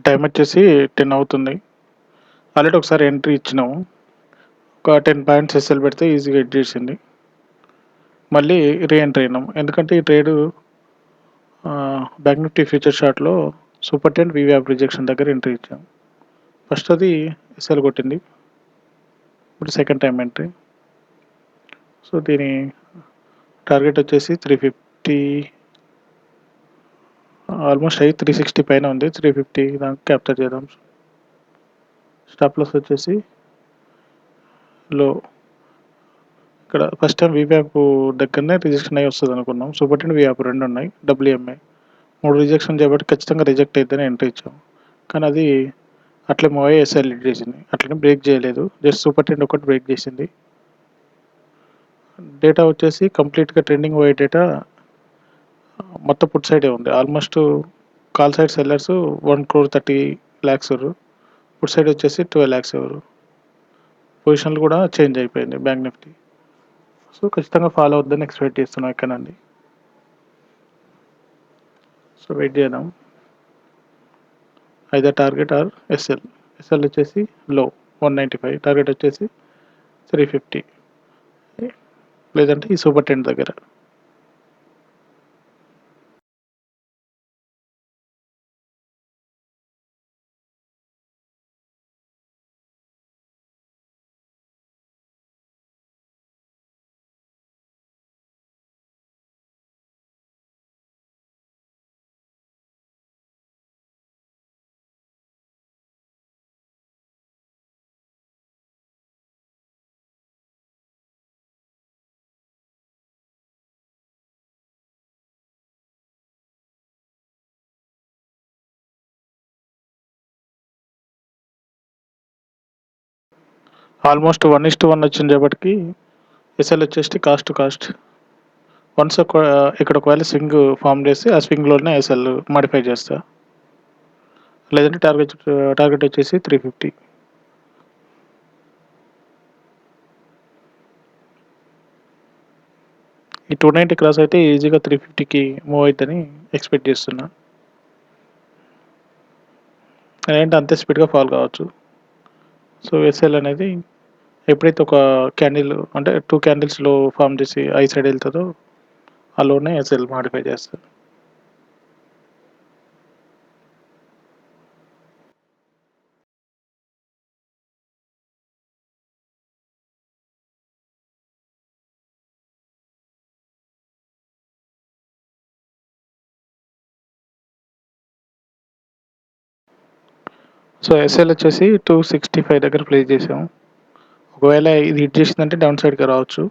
Time వచ్చేసి 10 అవుతుంది. Already ఒకసారి ఎంట్రీ ఇచ్చినాము. ఒక 10 పాయింట్స్ ఎస్ఎల్ పెడితే ఈజీగా హిట్ చేసింది. మళ్ళీ రీ ఎంట్రీ అయినాం. ఎందుకంటే ఈ ట్రేడు బ్యాంక్ నిఫ్టీ ఫ్యూచర్ చార్ట్‌లో సూపర్ 10 వీవ్యాప్ రిజెక్షన్ దగ్గర ఎంట్రీ ఇచ్చాం. ఫస్ట్ అది ఎస్ఎల్ కొట్టింది. ఇప్పుడు సెకండ్ టైమ్ ఎంట్రీ. సో, దీని టార్గెట్ వచ్చేసి 350, ఆల్మోస్ట్ 360 పైన ఉంది. 350 దాకా క్యాప్చర్ చేద్దాం. స్టాప్ లాస్ వచ్చేసి లో. ఇక్కడ ఫస్ట్ టైం వీవ్యాప్ దగ్గరనే రిజెక్షన్ అయ్యి వస్తదనుకున్నాం. సూపర్ 10 వీవ్యాప్ 2 ఉన్నాయి. డబ్ల్యూఎంఐ 3 రిజెక్షన్ చేయబట్టి ఖచ్చితంగా రిజెక్ట్ అయిద్దని ఎంట్రీ ఇచ్చాం. కానీ అది అట్లే మూవ్ అయ్యి ఎస్ఎల్ హిట్ చేసింది. అట్లనే బ్రేక్ చేయలేదు. జస్ట్ సూపర్ 10 ఒకటి బ్రేక్ చేసింది. డేటా వచ్చేసి కంప్లీట్‌గా ట్రెండింగ్ పోయే డేటా మొత్తం పుట్ సైడే ఉంది. Almost call side sellers 1,30,00,000 put side వచ్చేసి 12,00,000 పొజిషన్లు కూడా చేంజ్ అయిపోయింది బ్యాంక్ నిఫ్టీ. సో, ఖచ్చితంగా ఫాలో అవుద్దని ఎక్స్‌పెక్ట్ చేస్తున్నాం ఇక్కడ నుండి. సో, వెయిట్ చేద్దాం. Either target or SL. SL వచ్చేసి లో 195, టార్గెట్ వచ్చేసి 350 లేదంటే ఈ సూపర్ 10 దగ్గర. ఆల్మోస్ట్ 1:1 వచ్చిందేపటికి ఎస్ఎల్ వచ్చేసి కాస్ట్ టు కాస్ట్. వన్స్ ఇక్కడ ఒకవేళ స్వింగ్ ఫార్మ్ చేస్తే ఆ స్వింగ్‌లోనే ఎస్ఎల్ మాడిఫై చేస్తా. లేదంటే టార్గెట్ వచ్చేసి 350. ఈ 290 క్రాస్ అయితే ఈజీగా 350కి మూవ్ అయిద్దని ఎక్స్‌పెక్ట్ చేస్తున్నా. లేదంటే అంతే స్పీడ్‌గా ఫాల్ కావచ్చు. సో, ఎస్ఎల్ అనేది ఎప్పుడైతే ఒక క్యాండిల్ అంటే 2 క్యాండిల్స్‌లో ఫార్మ్ చేసి ఐ సైడ్ ఎళ్తదో ఆ లోనే ఎస్ఎల్ మాడిఫై చేస్తా. సో, ఎస్ఎల్ వచ్చేసి 265 దగ్గర ప్లేస్ చేసాం. ఒకవేళ ఇది హిట్ చేసిందంటే డౌన్ సైడ్‌కి రావచ్చు.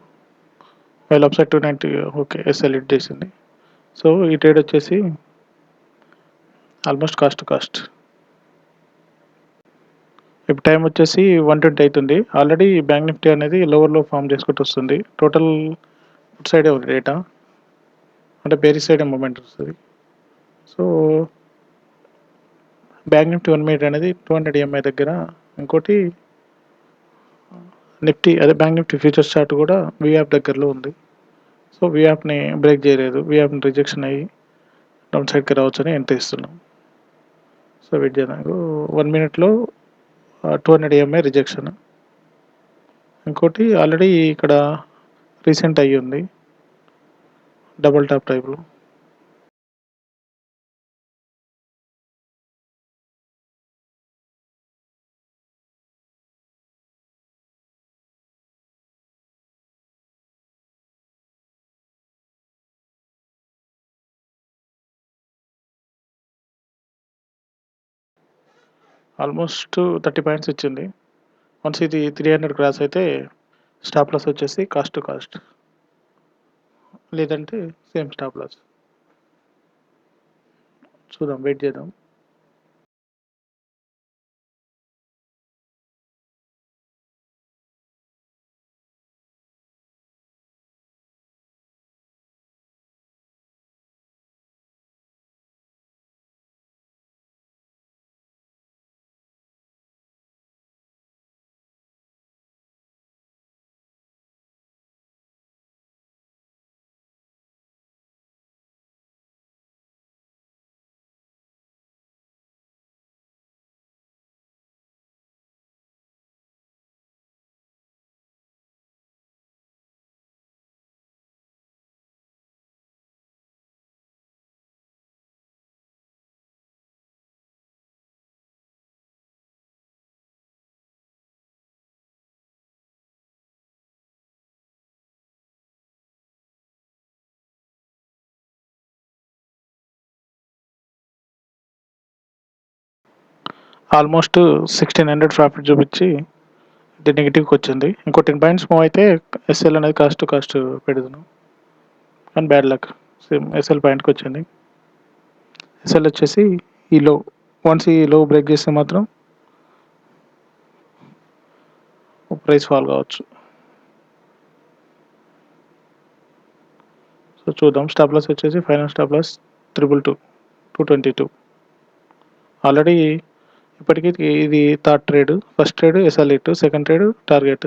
ఒకవేళ up side 290 okay. SL hit చేసింది. సో, ఈ ట్రేడ్ వచ్చేసి ఆల్మోస్ట్ కాస్ట్ టు కాస్ట్. ఇప్పుడు టైం వచ్చేసి 1:20 అయితుంది. ఆల్రెడీ బ్యాంక్ నిఫ్టీ అనేది లోవర్‌లో ఫార్మ్ చేసుకుంటూ వస్తుంది. టోటల్ ఇటు సైడే ఉంది డేటా. అంటే బేరిష్ సైడే మూవ్‌మెంట్ వస్తది. సో, బ్యాంక్ నిఫ్టీ 1 మినిట్ అనేది 200 ఈఎంఐ దగ్గర, ఇంకోటి నిఫ్టీ అదే బ్యాంక్ నిఫ్టీ ఫ్యూచర్స్ చార్ట్ కూడా వీఆప్ దగ్గరలో ఉంది. సో, వీఆప్‌ని బ్రేక్ చేయలేదు. వీఆప్‌ని రిజెక్షన్ అయ్యి డౌన్ సైడ్‌కి రావచ్చని ఎంట్రీ ఇస్తున్నాం. సో, వెయిట్ చేద్దాం. 1 మినిట్‌లో 200 ఈఎంఐ రిజెక్షన్. ఇంకోటి ఆల్రెడీ ఇక్కడ రీసెంట్ అయ్యింది. డబుల్ టాప్ టైప్‌లో. ఆల్మోస్ట్ 30 పాయింట్స్ ఇచ్చింది. వన్స్ ఇది 300 క్రాస్ అయితే స్టాప్ లాస్ వచ్చేసి కాస్ట్ టు కాస్ట్. లేదంటే సేమ్ స్టాప్ లాస్. చూద్దాం, వెయిట్ చేద్దాం. ఆల్మోస్ట్ 1600 ప్రాఫిట్ చూపించి ఇది నెగిటివ్కి వచ్చింది. ఇంకో 10 పాయింట్స్ మూవ్ అయితే ఎస్ఎల్ అనేది కాస్ట్ టు కాస్ట్ పెడుతున్నాం, కానీ బ్యాడ్ లక్ సేమ్ ఎస్ఎల్ పాయింట్కి వచ్చింది. ఎస్ఎల్ వచ్చేసి ఈ లో, వన్స్ ఈ లో బ్రేక్ చేస్తే మాత్రం ప్రైస్ ఫాల్ కావచ్చు. సో చూద్దాం. స్టాప్ లాస్ వచ్చేసి ఫైనల్ స్టాప్ లాస్ 222 ఆల్రెడీ ఇప్పటికీ ఇది third trade. First trade SL hit, second trade target,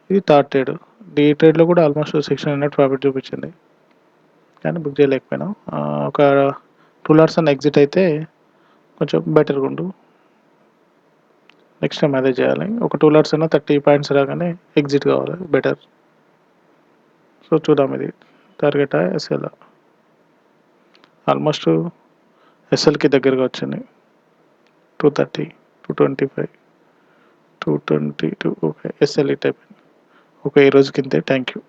ఇది థర్డ్ ట్రేడ్. ఈ ట్రేడ్లో కూడా ఆల్మోస్ట్ 1600 ప్రాఫిట్ చూపించింది, కానీ బుక్ చేయలేకపోయినాం. ఒక 2 లాట్స్ అన్న ఎగ్జిట్ అయితే కొంచెం బెటర్గా ఉండు. నెక్స్ట్ టైం అదే చేయాలి. ఒక 2 లాట్స్ అన్న 30 పాయింట్స్ రాగానే ఎగ్జిట్ కావాలి, బెటర్. సో చూద్దాం, ఇది టార్గెటా ఎస్ఎల్. ఆల్మోస్ట్ ఎస్ఎల్కి దగ్గరగా వచ్చింది. 230, 225, 222. ఓకే, ఎస్ఎల్ హిట్ అయిపోయింది. ఓకే, ఈ రోజుకి ఇంతే. Thank you.